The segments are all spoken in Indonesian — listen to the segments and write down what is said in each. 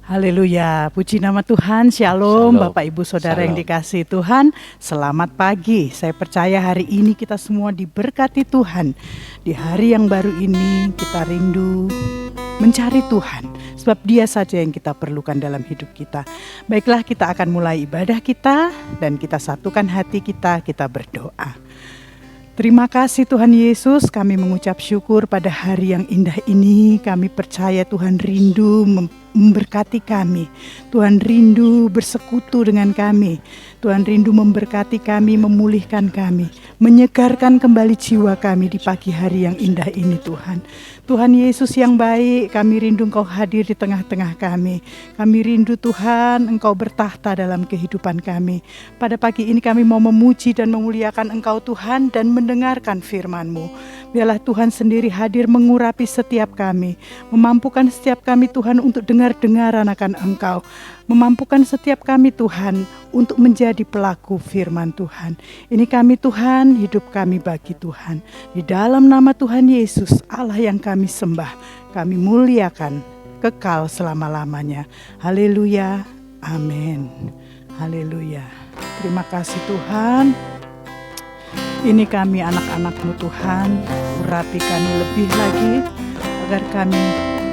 Haleluya, puji nama Tuhan, shalom, Shalom. Bapak Ibu Saudara yang Shalom. dikasihi Tuhan. Selamat pagi, saya percaya hari ini kita semua diberkati Tuhan. Di hari yang baru ini kita rindu mencari Tuhan, sebab Dia saja yang kita perlukan dalam hidup kita. Baiklah, kita akan mulai ibadah kita dan kita satukan hati kita berdoa. Terima kasih Tuhan Yesus, kami mengucap syukur pada hari yang indah ini. Kami percaya Tuhan rindu memberkati kami. Tuhan rindu bersekutu dengan kami. Tuhan rindu memberkati kami, memulihkan kami, menyegarkan kembali jiwa kami di pagi hari yang indah ini Tuhan. Tuhan Yesus yang baik, kami rindu Engkau hadir di tengah-tengah kami. Kami rindu Tuhan, Engkau bertahta dalam kehidupan kami. Pada pagi ini kami mau memuji dan memuliakan Engkau Tuhan dan mendengarkan firman-Mu. Biarlah Tuhan sendiri hadir mengurapi setiap kami, memampukan setiap kami Tuhan untuk dengar-dengaran akan Engkau. Memampukan setiap kami Tuhan untuk menjadi pelaku firman Tuhan. Ini kami Tuhan, hidup kami bagi Tuhan. Di dalam nama Tuhan Yesus, Allah yang kami sembah, kami muliakan kekal selama-lamanya. Haleluya, amin. Haleluya. Terima kasih Tuhan. Ini kami anak-anak-Mu Tuhan, urapi kami lebih lagi agar kami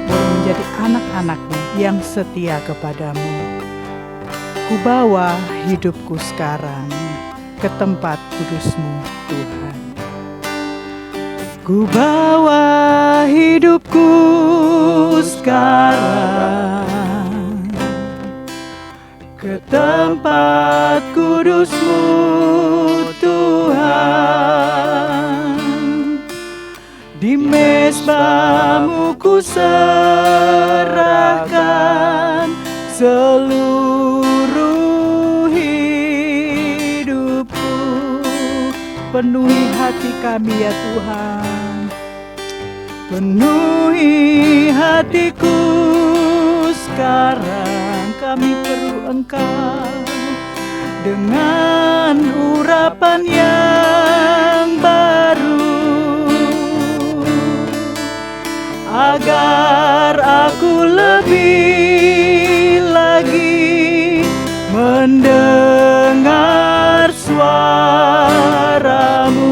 boleh menjadi anak-anak-Mu yang setia kepadamu. Kubawa hidupku sekarang ke tempat kudus-Mu Tuhan. Kubawa hidupku sekarang ke tempat kudus-Mu Tuhan. Di mezbah-Mu ku serahkan seluruh hidupku. Penuhi hati kami ya Tuhan, penuhi hatiku sekarang. Kami perlu Engkau dengan urapan yang baru, agar aku lebih lagi mendengar suara-Mu.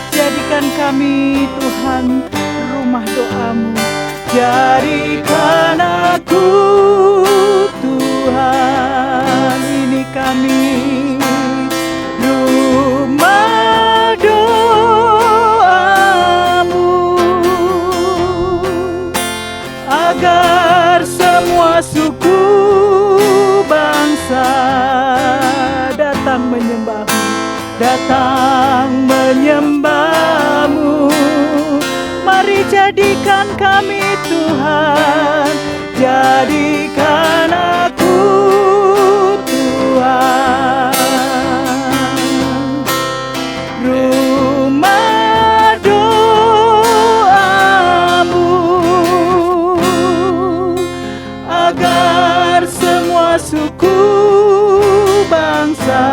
Jadikan kami Tuhan rumah doa-Mu. Jadikan aku Tuhan, ini kami rumah doa-Mu, agar semua suku bangsa datang menyembah-Mu, datang menyembah-Mu. Mari jadikan kami Tuhan, jadikan aku Tuhan, rumah doa-Mu, agar semua suku bangsa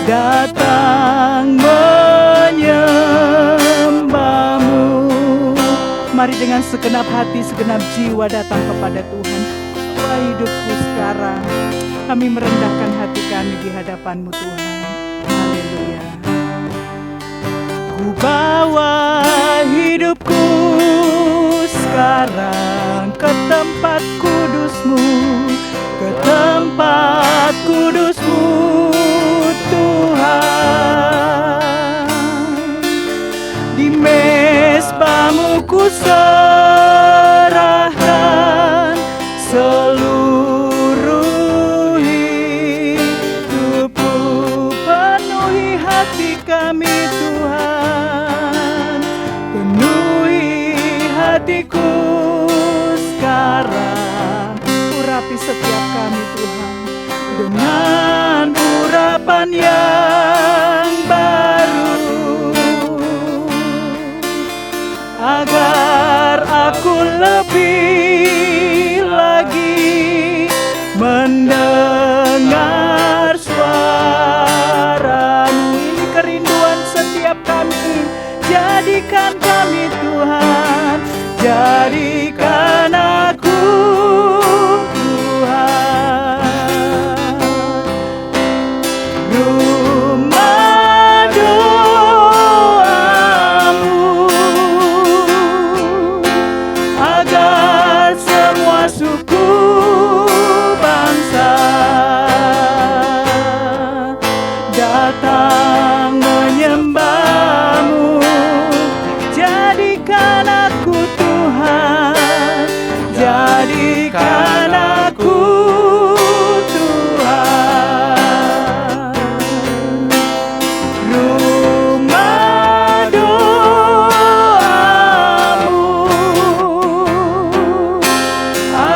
datang menyembah-Mu. Mari dengan segenap hati, segenap jiwa datang kepada Tuhan. Bawa hidupku sekarang. Kami merendahkan hati kami di hadapan-Mu Tuhan. Haleluya. Ku bawa hidupku sekarang ke tempat kudus-Mu, ke tempat kudus-Mu Tuhan. Di mezbah-Mu ku serahkan seluruh hidupku. Penuhi hati kami Tuhan, penuhi hatiku sekarang. Urapi setiap kami Tuhan dengan urapan yang baru, agar aku lebih lagi mendengar suara-Mu. Ini kerinduan setiap kami. Jadikan kami Tuhan, jadikan aku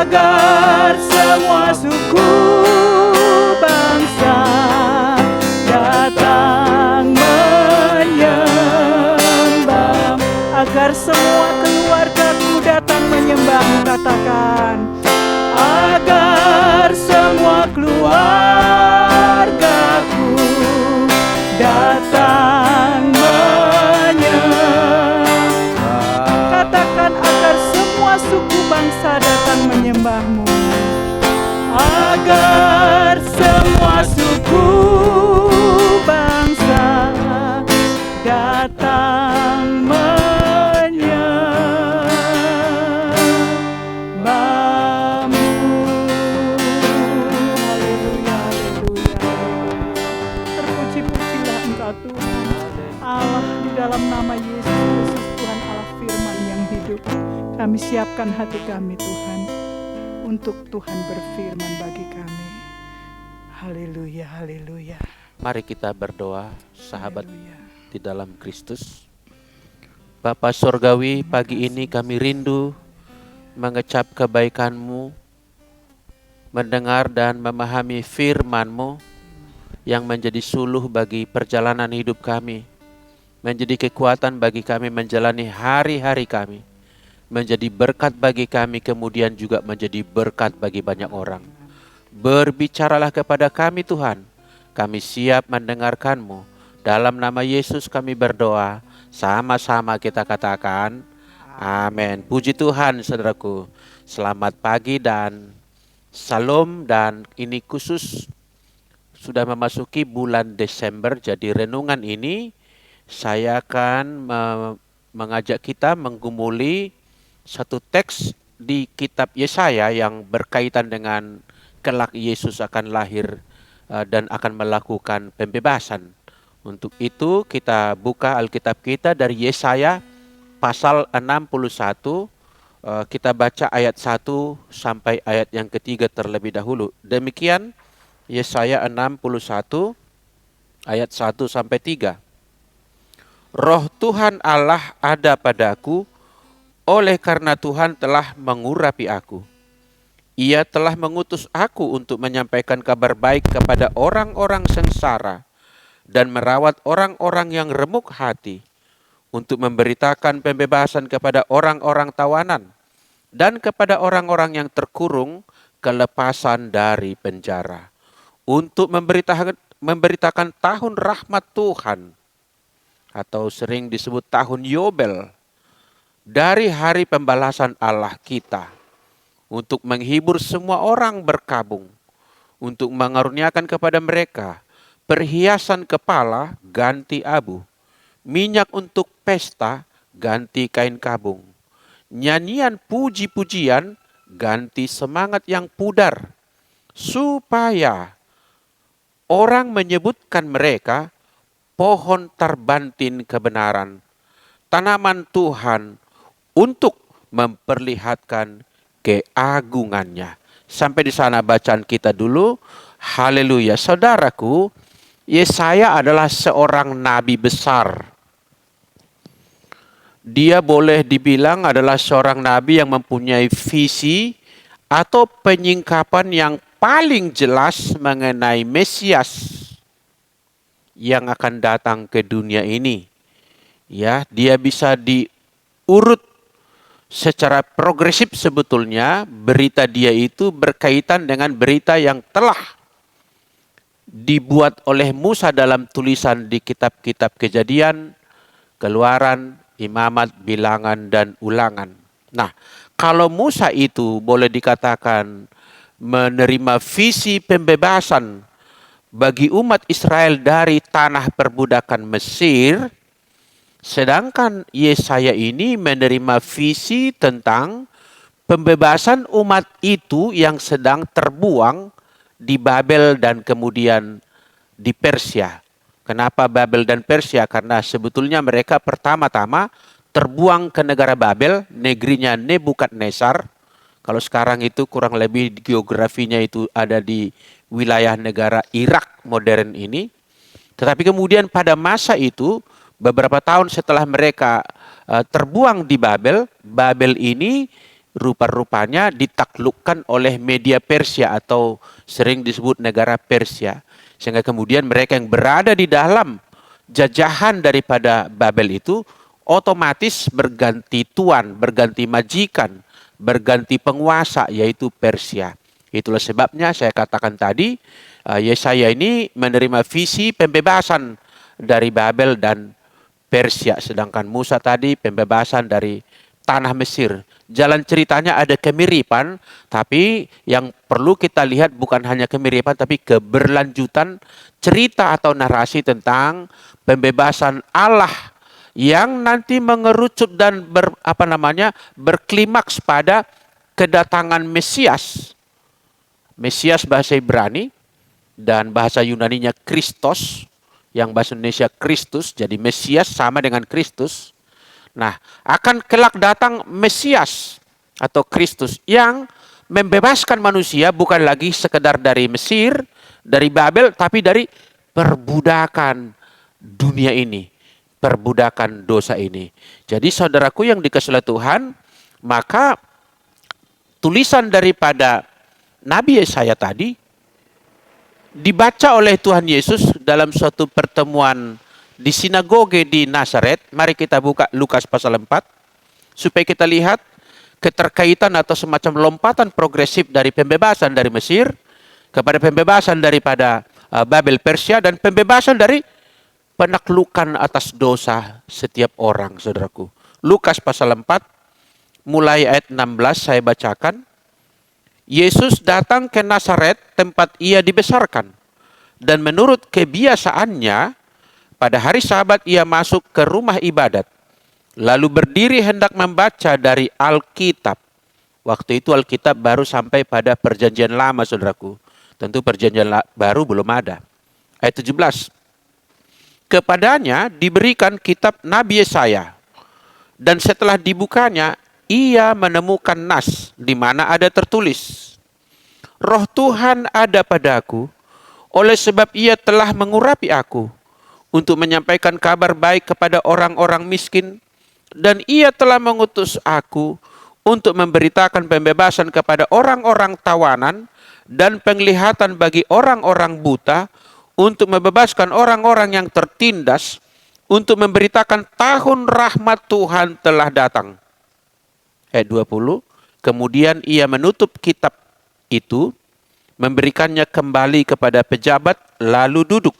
agar semua suku bangsa datang menyembah, agar semua keluargaku datang menyembahmu. Katakan, agar semua keluargaku datang menyembah. Katakan, agar semua suku bangsa datang menyembahmu. Agar semua suku bangsa datang menyembahmu. Haleluya, haleluya. Terpuji-pujilah Engkau Tuhan Allah, di dalam nama Yesus Kristus, Tuhan Allah firman yang hidup. Kami siapkan hati kami Tuhan untuk Tuhan berfirman bagi kami. Haleluya, haleluya. Mari kita berdoa, sahabat Haleluya. di dalam Kristus. Bapa Surgawi, pagi ini kami rindu mengecap kebaikan-Mu, mendengar dan memahami firman-Mu yang menjadi suluh bagi perjalanan hidup kami, menjadi kekuatan bagi kami menjalani hari-hari kami, menjadi berkat bagi kami, kemudian juga menjadi berkat bagi banyak orang. Berbicaralah kepada kami Tuhan, kami siap mendengarkan-Mu. Dalam nama Yesus kami berdoa, sama-sama kita katakan, amin. Puji Tuhan saudaraku, selamat pagi dan salam. Dan ini khusus sudah memasuki bulan Desember, jadi renungan ini saya akan mengajak kita menggumuli satu teks di kitab Yesaya yang berkaitan dengan kelak Yesus akan lahir dan akan melakukan pembebasan. Untuk itu kita buka Alkitab kita dari Yesaya pasal 61. Kita baca ayat 1 sampai ayat yang ketiga terlebih dahulu. Demikian Yesaya 61 ayat 1 sampai 3. Roh Tuhan Allah ada padaku, oleh karena Tuhan telah mengurapi aku. Ia telah mengutus aku untuk menyampaikan kabar baik kepada orang-orang sengsara dan merawat orang-orang yang remuk hati, untuk memberitakan pembebasan kepada orang-orang tawanan dan kepada orang-orang yang terkurung kelepasan dari penjara, untuk memberitakan tahun rahmat Tuhan, atau sering disebut tahun Yobel, dari hari pembalasan Allah kita, untuk menghibur semua orang berkabung, untuk mengaruniakan kepada mereka perhiasan kepala ganti abu, minyak untuk pesta ganti kain kabung, nyanyian puji-pujian ganti semangat yang pudar, supaya orang menyebutkan mereka pohon terbantin kebenaran, tanaman Tuhan untuk memperlihatkan keagungannya. Sampai di sana bacaan kita dulu. Haleluya. Saudaraku, Yesaya adalah seorang nabi besar. Dia boleh dibilang adalah seorang nabi yang mempunyai visi atau penyingkapan yang paling jelas mengenai Mesias yang akan datang ke dunia ini. Ya, dia bisa diurut secara progresif sebetulnya. Berita dia itu berkaitan dengan berita yang telah dibuat oleh Musa dalam tulisan di kitab-kitab Kejadian, Keluaran, Imamat, Bilangan, dan Ulangan. Nah, kalau Musa itu boleh dikatakan menerima visi pembebasan bagi umat Israel dari tanah perbudakan Mesir, sedangkan Yesaya ini menerima visi tentang pembebasan umat itu yang sedang terbuang di Babel dan kemudian di Persia. Kenapa Babel dan Persia? Karena sebetulnya mereka pertama-tama terbuang ke negara Babel, negerinya Nebukadnezar. Kalau sekarang itu kurang lebih geografinya itu ada di wilayah negara Irak modern ini. Tetapi kemudian pada masa itu, beberapa tahun setelah mereka terbuang di Babel, Babel ini rupa-rupanya ditaklukkan oleh media Persia atau sering disebut negara Persia. Sehingga kemudian mereka yang berada di dalam jajahan daripada Babel itu otomatis berganti tuan, berganti majikan, berganti penguasa, yaitu Persia. Itulah sebabnya saya katakan tadi, Yesaya ini menerima visi pembebasan dari Babel dan Persia. Sedangkan Musa tadi pembebasan dari tanah Mesir. Jalan ceritanya ada kemiripan, tapi yang perlu kita lihat bukan hanya kemiripan, tapi keberlanjutan cerita atau narasi tentang pembebasan Allah yang nanti mengerucut dan berklimaks pada kedatangan Mesias. Mesias bahasa Ibrani dan bahasa Yunaninya Kristos, yang bahasa Indonesia Kristus, jadi Mesias sama dengan Kristus. Nah, akan kelak datang Mesias atau Kristus yang membebaskan manusia bukan lagi sekedar dari Mesir, dari Babel, tapi dari perbudakan dunia ini, perbudakan dosa ini. Jadi saudaraku yang dikasihi Tuhan, maka tulisan daripada Nabi Yesaya tadi dibaca oleh Tuhan Yesus dalam suatu pertemuan di sinagoge di Nazaret. Mari kita buka Lukas pasal 4 supaya kita lihat keterkaitan atau semacam lompatan progresif dari pembebasan dari Mesir kepada pembebasan daripada Babel Persia dan pembebasan dari penaklukan atas dosa setiap orang, saudaraku. Lukas pasal 4 mulai ayat 16 saya bacakan. Yesus datang ke Nazaret tempat ia dibesarkan, dan menurut kebiasaannya pada hari Sabat ia masuk ke rumah ibadat, lalu berdiri hendak membaca dari Alkitab. Waktu itu Alkitab baru sampai pada Perjanjian Lama, saudaraku. Tentu Perjanjian Baru belum ada. Ayat 17. Kepadanya diberikan kitab Nabi Yesaya, dan setelah dibukanya ia menemukan nas di mana ada tertulis, Roh Tuhan ada padaku, oleh sebab ia telah mengurapi aku untuk menyampaikan kabar baik kepada orang-orang miskin, dan ia telah mengutus aku untuk memberitakan pembebasan kepada orang-orang tawanan dan penglihatan bagi orang-orang buta, untuk membebaskan orang-orang yang tertindas, untuk memberitakan tahun rahmat Tuhan telah datang. Ayat 20, kemudian ia menutup kitab itu, memberikannya kembali kepada pejabat, lalu duduk.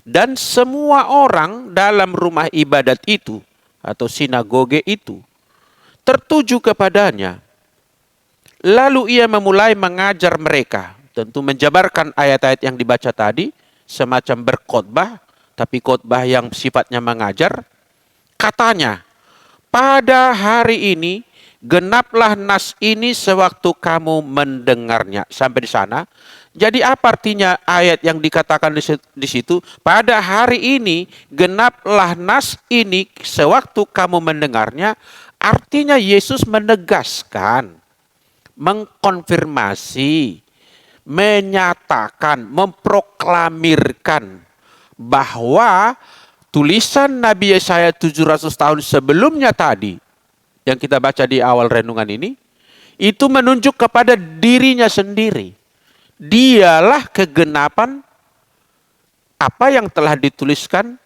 Dan semua orang dalam rumah ibadat itu, atau sinagoge itu, tertuju kepadanya. Lalu ia memulai mengajar mereka, tentu menjabarkan ayat-ayat yang dibaca tadi, semacam berkhotbah, tapi khotbah yang sifatnya mengajar. Katanya, pada hari ini genaplah nas ini sewaktu kamu mendengarnya. Sampai di sana. Jadi apa artinya ayat yang dikatakan di situ? Pada hari ini genaplah nas ini sewaktu kamu mendengarnya. Artinya Yesus menegaskan, mengkonfirmasi, menyatakan, memproklamirkan bahwa tulisan Nabi Yesaya 700 tahun sebelumnya tadi, yang kita baca di awal renungan ini, itu menunjuk kepada dirinya sendiri. Dialah kegenapan apa yang telah dituliskan,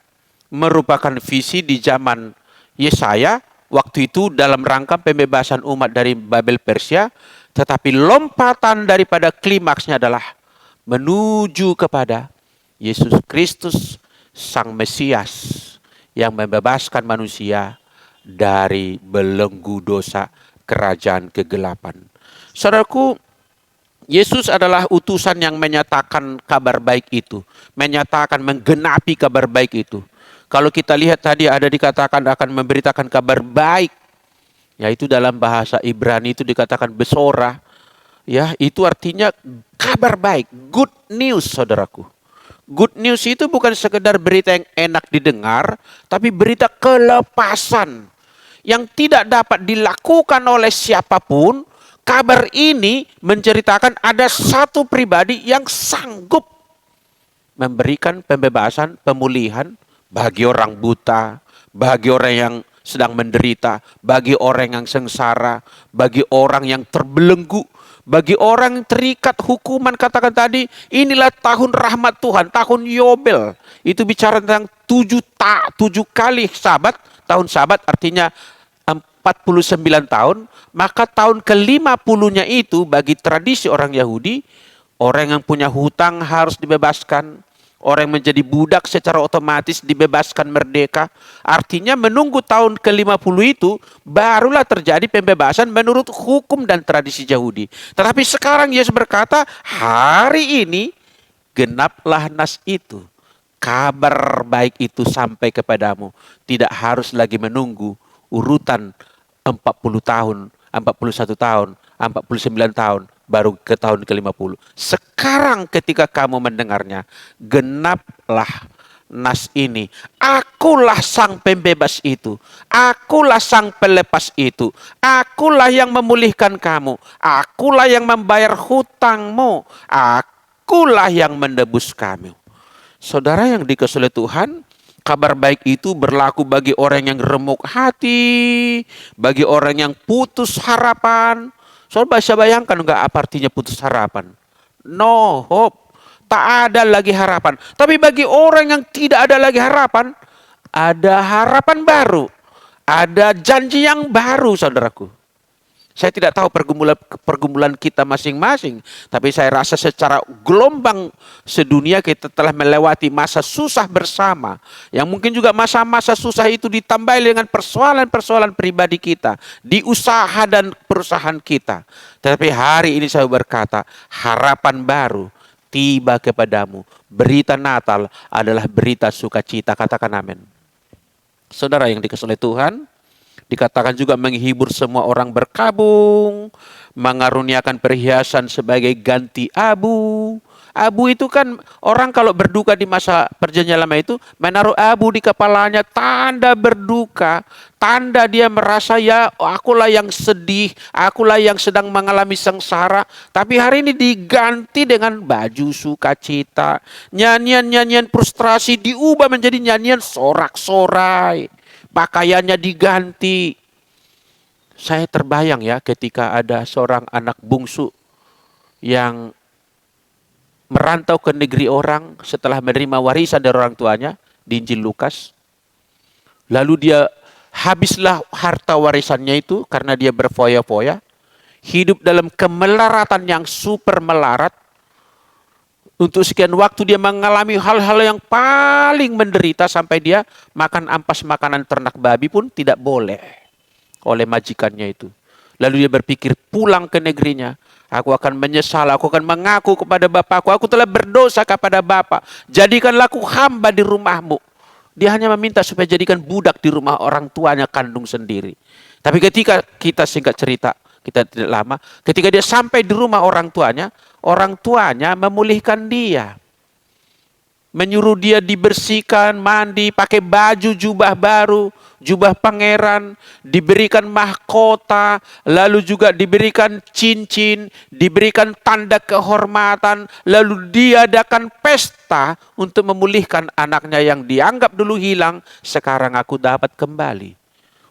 merupakan visi di zaman Yesaya, waktu itu dalam rangka pembebasan umat dari Babel Persia, tetapi lompatan daripada klimaksnya adalah menuju kepada Yesus Kristus, Sang Mesias, yang membebaskan manusia dari belenggu dosa kerajaan kegelapan. Saudaraku, Yesus adalah utusan yang menyatakan kabar baik itu, menyatakan, menggenapi kabar baik itu. Kalau kita lihat tadi ada dikatakan akan memberitakan kabar baik, yaitu dalam bahasa Ibrani itu dikatakan besora, ya, itu artinya kabar baik, good news, saudaraku. Good news itu bukan sekedar berita yang enak didengar, tapi berita kelepasan yang tidak dapat dilakukan oleh siapapun. Kabar ini menceritakan ada satu pribadi yang sanggup memberikan pembebasan, pemulihan bagi orang buta, bagi orang yang sedang menderita, bagi orang yang sengsara, bagi orang yang terbelenggu, bagi orang yang terikat hukuman. Katakan tadi, inilah tahun rahmat Tuhan, tahun Yobel. Itu bicara tentang 7 kali Sabat. Tahun Sabat artinya 49 tahun. Maka tahun ke-50-nya itu bagi tradisi orang Yahudi, orang yang punya hutang harus dibebaskan. Orang yang menjadi budak secara otomatis dibebaskan merdeka. Artinya menunggu tahun ke-50 itu barulah terjadi pembebasan menurut hukum dan tradisi Yahudi. Tetapi sekarang Yesus berkata, hari ini genaplah nas itu. Kabar baik itu sampai kepadamu. Tidak harus lagi menunggu urutan 40 tahun, 41 tahun, 49 tahun, baru ke tahun ke-50. Sekarang ketika kamu mendengarnya, genaplah nas ini. Akulah sang pembebas itu. Akulah sang pelepas itu. Akulah yang memulihkan kamu. Akulah yang membayar hutangmu. Akulah yang menebus kamu. Saudara yang dikasihi oleh Tuhan, kabar baik itu berlaku bagi orang yang remuk hati, bagi orang yang putus harapan. Saudara bisa bayangkan enggak apa artinya putus harapan? No hope. Tak ada lagi harapan. Tapi bagi orang yang tidak ada lagi harapan, ada harapan baru. Ada janji yang baru, saudaraku. Saya tidak tahu pergumulan kita masing-masing. Tapi saya rasa secara gelombang sedunia kita telah melewati masa susah bersama. Yang mungkin juga masa-masa susah itu ditambah dengan persoalan-persoalan pribadi kita. Di usaha dan perusahaan kita. Tetapi hari ini saya berkata, harapan baru tiba kepadamu. Berita Natal adalah berita sukacita. Katakan amin. Saudara yang dikasihi oleh Tuhan, dikatakan juga menghibur semua orang berkabung, mengaruniakan perhiasan sebagai ganti abu. Abu itu kan orang kalau berduka di masa perjanjian lama itu menaruh abu di kepalanya, tanda berduka, tanda dia merasa ya akulah yang sedih, akulah yang sedang mengalami sengsara. Tapi hari ini diganti dengan baju sukacita, nyanyian-nyanyian frustrasi diubah menjadi nyanyian sorak-sorai. Pakaiannya diganti. Saya terbayang ya ketika ada seorang anak bungsu yang merantau ke negeri orang setelah menerima warisan dari orang tuanya di Injil Lukas. Lalu dia habislah harta warisannya itu karena dia berfoya-foya. Hidup dalam kemelaratan yang super melarat. Untuk sekian waktu dia mengalami hal-hal yang paling menderita sampai dia makan ampas makanan ternak babi pun tidak boleh oleh majikannya itu. Lalu dia berpikir pulang ke negerinya. Aku akan menyesal, aku akan mengaku kepada bapakku, aku telah berdosa kepada bapak. Jadikanlah aku hamba di rumahmu. Dia hanya meminta supaya jadikan budak di rumah orang tuanya kandung sendiri. Tapi ketika kita singkat cerita, kita tidak lama, ketika dia sampai di rumah orang tuanya memulihkan dia. Menyuruh dia dibersihkan, mandi, pakai baju jubah baru, jubah pangeran, diberikan mahkota, lalu juga diberikan cincin, diberikan tanda kehormatan, lalu diadakan pesta untuk memulihkan anaknya yang dianggap dulu hilang, sekarang aku dapat kembali.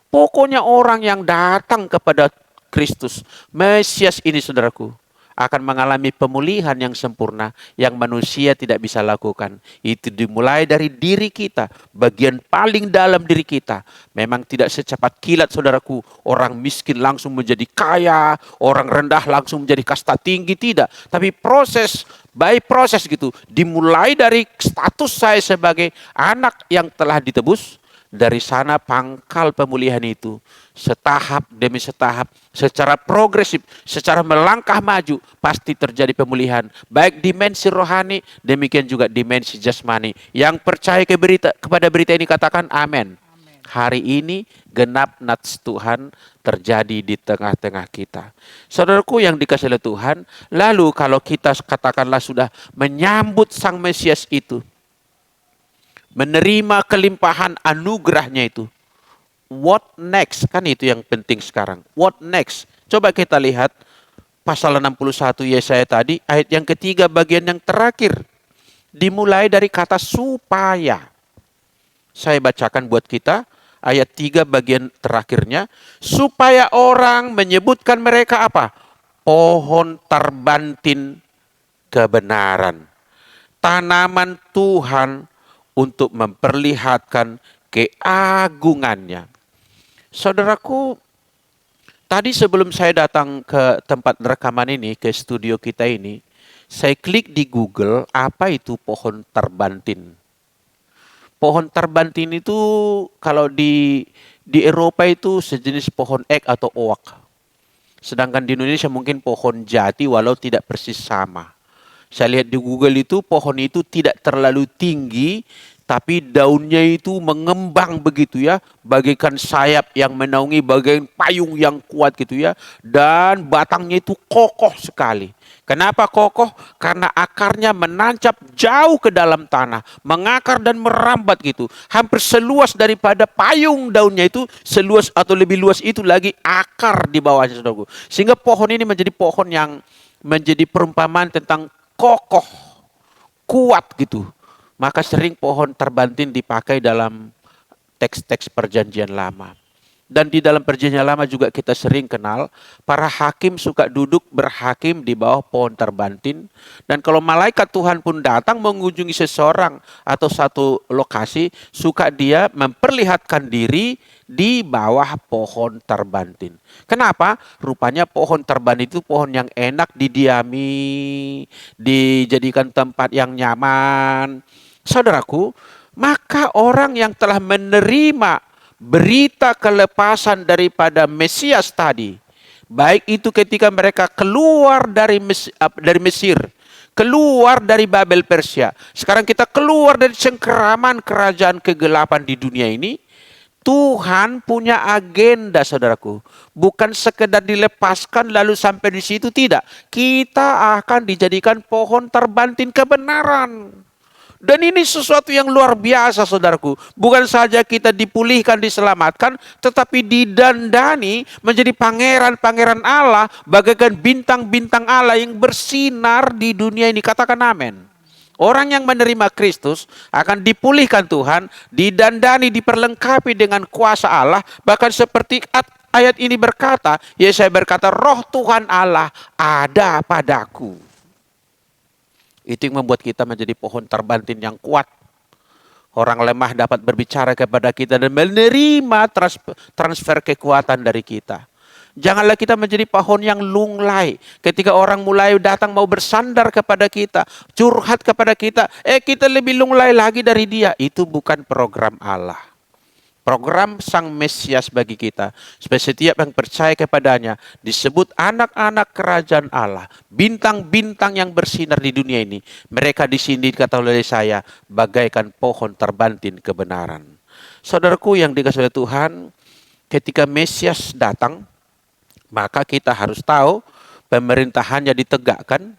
Pokoknya orang yang datang kepada Kristus, Mesias ini saudaraku, akan mengalami pemulihan yang sempurna yang manusia tidak bisa lakukan. Itu dimulai dari diri kita, bagian paling dalam diri kita. Memang tidak secepat kilat saudaraku, orang miskin langsung menjadi kaya, orang rendah langsung menjadi kasta tinggi, tidak. Tapi proses, by proses gitu, dimulai dari status saya sebagai anak yang telah ditebus. Dari sana pangkal pemulihan itu setahap demi setahap, secara progresif, secara melangkah maju pasti terjadi pemulihan. Baik dimensi rohani, demikian juga dimensi jasmani. Yang percaya kepada berita ini katakan amin. Hari ini genap nats Tuhan terjadi di tengah-tengah kita. Saudaraku yang dikasihi oleh Tuhan, lalu kalau kita katakanlah sudah menyambut Sang Mesias itu, menerima kelimpahan anugerahnya itu. What next? Kan itu yang penting sekarang. What next? Coba kita lihat pasal 61 Yesaya tadi, ayat yang ketiga bagian yang terakhir. Dimulai dari kata supaya. Saya bacakan buat kita, ayat 3 bagian terakhirnya, supaya orang menyebutkan mereka apa? Pohon terbantin kebenaran. Tanaman Tuhan untuk memperlihatkan keagungannya. Saudaraku, tadi sebelum saya datang ke tempat rekaman ini, ke studio kita ini, saya klik di Google, apa itu pohon terbantin. Pohon terbantin itu kalau di Eropa itu sejenis pohon ek atau oak. Sedangkan di Indonesia mungkin pohon jati walau tidak persis sama. Saya lihat di Google itu pohon itu tidak terlalu tinggi, tapi daunnya itu mengembang begitu ya, bagaikan sayap yang menaungi, bagaikan payung yang kuat gitu ya, dan batangnya itu kokoh sekali. Kenapa kokoh? Karena akarnya menancap jauh ke dalam tanah, mengakar dan merambat gitu. Hampir seluas daripada payung daunnya itu, seluas atau lebih luas itu lagi akar di bawahnya, saudaraku. Sehingga pohon ini menjadi pohon yang menjadi perumpamaan tentang kokoh, kuat gitu. Maka sering pohon terbantin dipakai dalam teks-teks perjanjian lama. Dan di dalam perjanjian lama juga kita sering kenal, para hakim suka duduk berhakim di bawah pohon terbantin. Dan kalau malaikat Tuhan pun datang mengunjungi seseorang atau satu lokasi, suka dia memperlihatkan diri di bawah pohon terbantin. Kenapa? Rupanya pohon terbantin itu pohon yang enak didiami, dijadikan tempat yang nyaman. Saudaraku, maka orang yang telah menerima berita kelepasan daripada Mesias tadi, baik itu ketika mereka keluar dari Mesir, keluar dari Babel Persia, sekarang kita keluar dari cengkeraman kerajaan kegelapan di dunia ini, Tuhan punya agenda, saudaraku. Bukan sekedar dilepaskan lalu sampai di situ, tidak. Kita akan dijadikan pohon terbantin kebenaran. Dan ini sesuatu yang luar biasa, saudaraku. Bukan saja kita dipulihkan, diselamatkan, tetapi didandani menjadi pangeran-pangeran Allah, bagaikan bintang-bintang Allah yang bersinar di dunia ini. Katakan amin. Orang yang menerima Kristus akan dipulihkan Tuhan, didandani, diperlengkapi dengan kuasa Allah. Bahkan seperti ayat ini berkata, Yesaya berkata, roh Tuhan Allah ada padaku. Itu yang membuat kita menjadi pohon terbantin yang kuat. Orang lemah dapat berbicara kepada kita dan menerima transfer kekuatan dari kita. Janganlah kita menjadi pohon yang lunglai. Ketika orang mulai datang mau bersandar kepada kita, curhat kepada kita, kita lebih lunglai lagi dari dia. Itu bukan program Allah. Program Sang Mesias bagi kita, supaya setiap yang percaya kepadanya disebut anak-anak kerajaan Allah, bintang-bintang yang bersinar di dunia ini. Mereka di sini dikata oleh saya bagaikan pohon terbantin kebenaran. Saudaraku yang dikasihi oleh Tuhan, ketika Mesias datang, maka kita harus tahu pemerintahannya ditegakkan.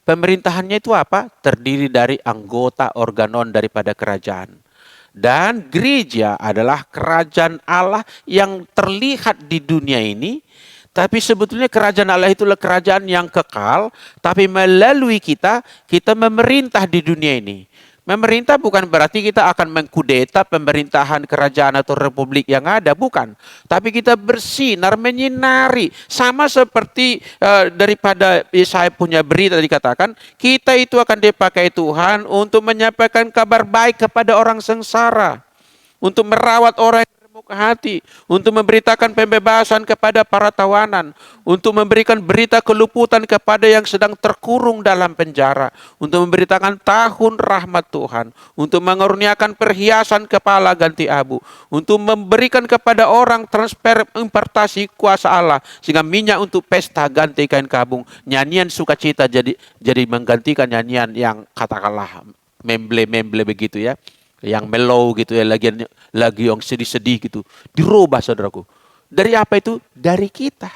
Pemerintahannya itu apa? Terdiri dari anggota organon daripada kerajaan. Dan gereja adalah kerajaan Allah yang terlihat di dunia ini. Tapi sebetulnya kerajaan Allah itulah kerajaan yang kekal. Tapi melalui kita memerintah di dunia ini. Memerintah bukan berarti kita akan mengkudeta pemerintahan kerajaan atau republik yang ada, bukan. Tapi kita bersinar, menyinari. Sama seperti daripada Yesaya punya berita dikatakan, kita itu akan dipakai Tuhan untuk menyampaikan kabar baik kepada orang sengsara. Untuk merawat orang yang remuk hati, untuk memberitakan pembebasan kepada para tawanan, untuk memberikan berita keluputan kepada yang sedang terkurung dalam penjara, untuk memberitakan tahun rahmat Tuhan, untuk mengaruniakan perhiasan kepala ganti abu, untuk memberikan kepada orang transfer impartasi kuasa Allah, sehingga minyak untuk pesta ganti kain kabung, nyanyian sukacita jadi menggantikan nyanyian yang katakanlah memble-memble begitu ya. Yang mellow gitu ya, lagi yang sedih-sedih gitu. Dirubah, saudaraku. Dari apa itu? Dari kita.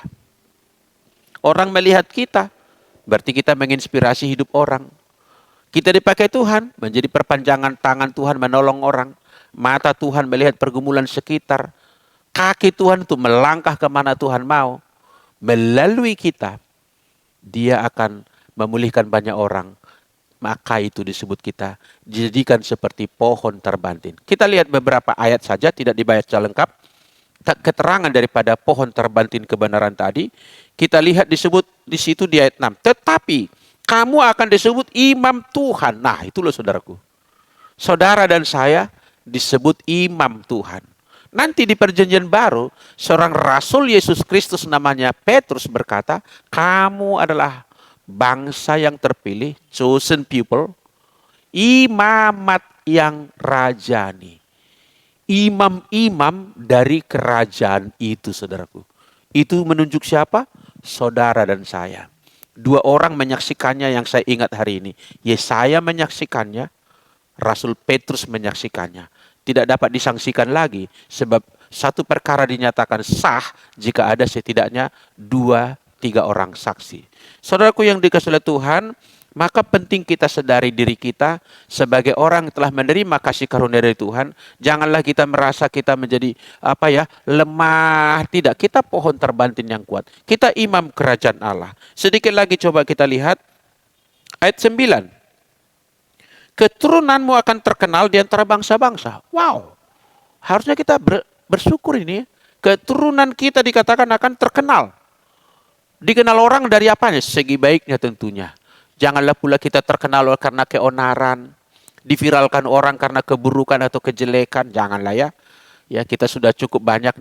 Orang melihat kita, berarti kita menginspirasi hidup orang. Kita dipakai Tuhan, menjadi perpanjangan tangan Tuhan menolong orang. Mata Tuhan melihat pergumulan sekitar. Kaki Tuhan itu melangkah kemana Tuhan mau. Melalui kita, dia akan memulihkan banyak orang. maka itu disebut kita dijadikan seperti pohon terbantin. Kita lihat beberapa ayat saja, tidak dibaca lengkap. Keterangan daripada pohon terbantin kebenaran tadi, kita lihat disebut di situ di ayat 6. Tetapi kamu akan disebut imam Tuhan. Nah, itu loh saudaraku. Saudara dan saya disebut imam Tuhan. Nanti di perjanjian baru, seorang rasul Yesus Kristus namanya Petrus berkata, kamu adalah bangsa yang terpilih, chosen people, imamat yang rajani. Imam-imam dari kerajaan itu, saudaraku. Itu menunjuk siapa? Saudara dan saya. Dua orang menyaksikannya yang saya ingat hari ini. Yesaya menyaksikannya, Rasul Petrus menyaksikannya. Tidak dapat disangsikan lagi, sebab satu perkara dinyatakan sah jika ada setidaknya 2-3 orang saksi. Saudaraku yang dikasihi oleh Tuhan, maka penting kita sadari diri kita sebagai orang yang telah menerima kasih karunia dari Tuhan. Janganlah kita merasa kita menjadi lemah. Tidak, kita pohon terbantin yang kuat. Kita imam kerajaan Allah. Sedikit lagi coba kita lihat ayat 9. Keturunanmu akan terkenal di antara bangsa-bangsa. Wow, harusnya kita bersyukur ini. Keturunan kita dikatakan akan terkenal. Dikenal orang dari apanya? Segi baiknya tentunya. Janganlah pula kita terkenal karena keonaran, diviralkan orang karena keburukan atau kejelekan. Janganlah ya. Ya, kita sudah cukup banyak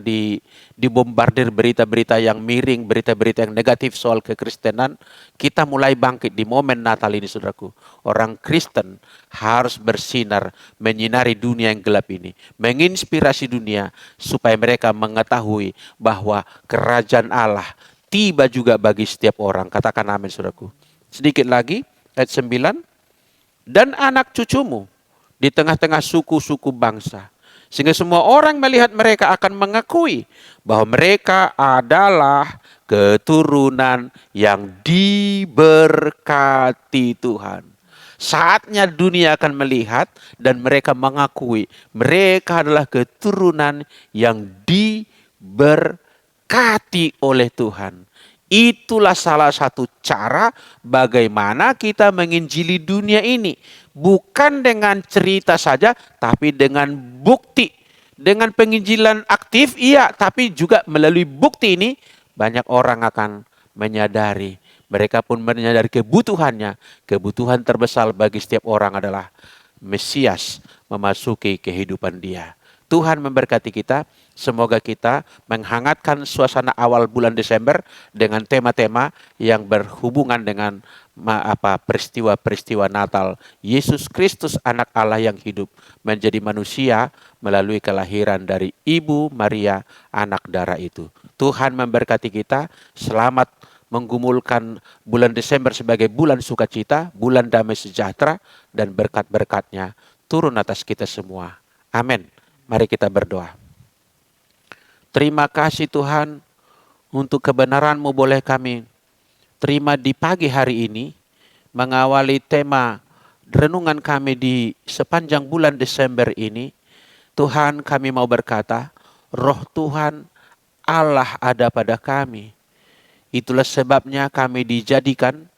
dibombardir berita-berita yang miring, berita-berita yang negatif soal kekristenan. Kita mulai bangkit di momen Natal ini, saudaraku. Orang Kristen harus bersinar, menyinari dunia yang gelap ini. Menginspirasi dunia supaya mereka mengetahui bahwa kerajaan Allah tiba juga bagi setiap orang. Katakan amin, saudaraku. Sedikit lagi, ayat 9. Dan anak cucumu di tengah-tengah suku-suku bangsa. Sehingga semua orang melihat mereka akan mengakui bahwa mereka adalah keturunan yang diberkati Tuhan. Saatnya dunia akan melihat dan mereka mengakui mereka adalah keturunan yang diberkati oleh Tuhan. Itulah salah satu cara bagaimana kita menginjili dunia ini. Bukan dengan cerita saja, tapi dengan bukti. Dengan penginjilan aktif, iya, tapi juga melalui bukti ini, banyak orang akan menyadari. Mereka pun menyadari kebutuhannya. Kebutuhan terbesar bagi setiap orang adalah Mesias memasuki kehidupan dia. Tuhan memberkati kita. Semoga kita menghangatkan suasana awal bulan Desember dengan tema-tema yang berhubungan dengan peristiwa-peristiwa Natal. Yesus Kristus anak Allah yang hidup menjadi manusia melalui kelahiran dari Ibu Maria anak darah itu. Tuhan memberkati kita. Selamat menggumulkan bulan Desember sebagai bulan sukacita, bulan damai sejahtera, dan berkat-berkatnya turun atas kita semua. Amin. Mari kita berdoa. Terima kasih Tuhan untuk kebenaran-Mu boleh kami terima di pagi hari ini. Mengawali tema renungan kami di sepanjang bulan Desember ini. Tuhan, kami mau berkata, Roh Tuhan Allah ada pada kami. Itulah sebabnya kami dijadikan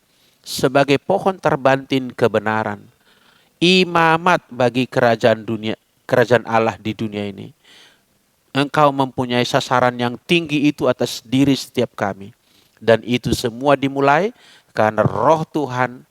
sebagai pohon terbantin kebenaran. Imamat bagi kerajaan Allah di dunia ini. Engkau mempunyai sasaran yang tinggi itu atas diri setiap kami. Dan itu semua dimulai karena Roh Tuhan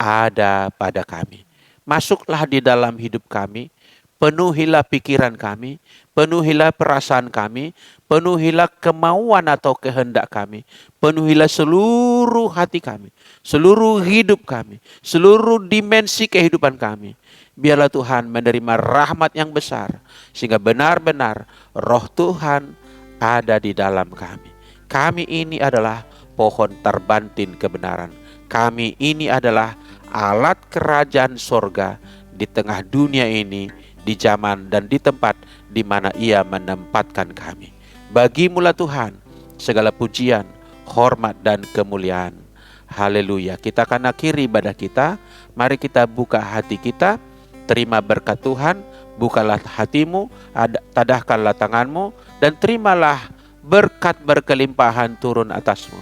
ada pada kami. Masuklah di dalam hidup kami, penuhilah pikiran kami, penuhilah perasaan kami, penuhilah kemauan atau kehendak kami, penuhilah seluruh hati kami, seluruh hidup kami, seluruh dimensi kehidupan kami. Biarlah Tuhan menerima rahmat yang besar, sehingga benar-benar Roh Tuhan ada di dalam kami. Kami ini adalah pohon terbantin kebenaran. Kami ini adalah alat kerajaan sorga di tengah dunia ini, di zaman dan di tempat di mana Ia menempatkan kami. Bagimulah Tuhan segala pujian, hormat dan kemuliaan. Haleluya. Kita akan akhiri ibadah kita. Mari kita buka hati kita. Terima berkat Tuhan, bukalah hatimu, tadahkanlah tanganmu, dan terimalah berkat berkelimpahan turun atasmu.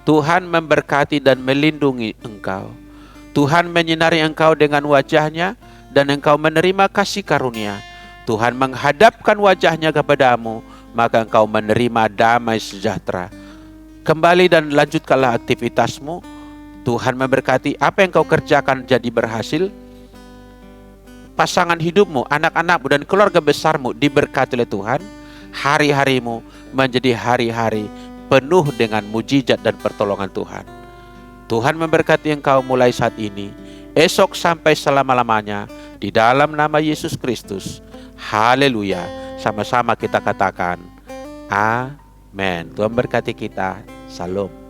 Tuhan memberkati dan melindungi engkau. Tuhan menyinari engkau dengan wajahnya dan engkau menerima kasih karunia. Tuhan menghadapkan wajahnya kepadamu, maka engkau menerima damai sejahtera. Kembali dan lanjutkanlah aktivitasmu. Tuhan memberkati apa yang kau kerjakan jadi berhasil. Pasangan hidupmu, anak-anakmu dan keluarga besarmu diberkati oleh Tuhan. Hari-harimu menjadi hari-hari penuh dengan mujizat dan pertolongan Tuhan. Tuhan memberkati engkau mulai saat ini, esok sampai selama-lamanya, di dalam nama Yesus Kristus. Haleluya. Sama-sama kita katakan, amin. Tuhan berkati kita. Salam.